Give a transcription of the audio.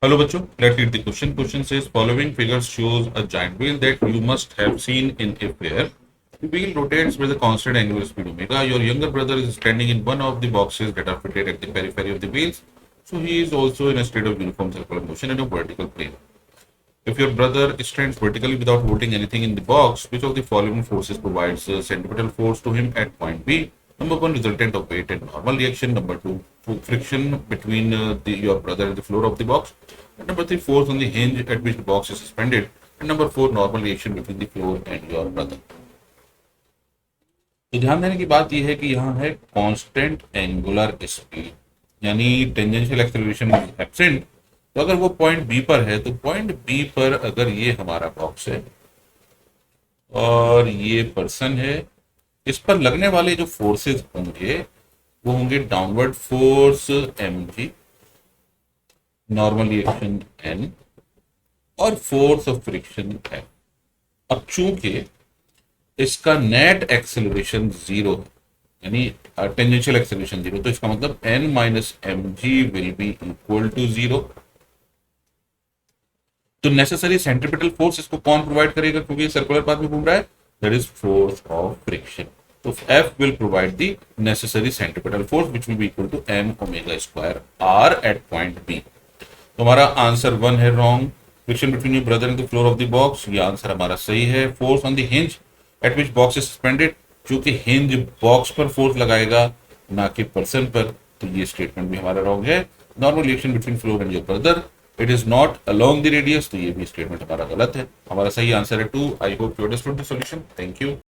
Hello, bachcho. Let's read the question. Question says, following figures shows a giant wheel that you must have seen in a fair. The wheel rotates with a constant angular speed omega. Your younger brother is standing in one of the boxes that are fitted at the periphery of the wheels. So he is also in a state of uniform circular motion in a vertical plane. If your brother stands vertically without holding anything in the box, which of the following forces provides a centripetal force to him at point B? Number one, resultant of weight and normal reaction. Number two, friction between your brother and the floor of the box. And number three, force on the hinge at which the box is suspended. And number four, normal reaction between the floor and your brother. तो ध्यान देने की बात यह है कि यहाँ है कांस्टेंट एंगुलर स्पीड, यानी टेंजेंशियल एक्सेलरेशन एब्सेंट। तो अगर वो पॉइंट बी पर है तो पॉइंट बी पर अगर ये हमारा बॉक्स है और ये पर्सन है, इस पर लगने वाले जो फोर्सेस होंगे वो होंगे downward force m g, normal reaction n और फोर्स ऑफ फ्रिक्शन एफ। अब चूंकि इसका नेट एक्सेलरेशन जीरो है, यानी टेंजेंशियल एक्सेलरेशन जीरो, तो इसका मतलब n minus m g will be equal to zero. तो नेसेसरी सेंट्रिपिटल फोर्स इसको कौन प्रोवाइड करेगा, क्योंकि सर्कुलर पाथ में घूम रहा है, that is force of friction. तो F will provide the necessary centripetal force which will be equal to m omega square r at point B। तो हमारा आंसर वन है wrong. Friction between your brother and the floor of the box, ये answer हमारा सही है। Force on the hinge eight which box is suspended, चूंकि hinge box पर force लगाएगा ना कि पर्सन पर, तो ये स्टेटमेंट भी हमारा रॉन्ग है। Normal reaction between floor and your brother, it is not along the radius, तो ये भी स्टेटमेंट हमारा गलत है। हमारा सही आंसर है two. I hope you understood the solution. Thank you.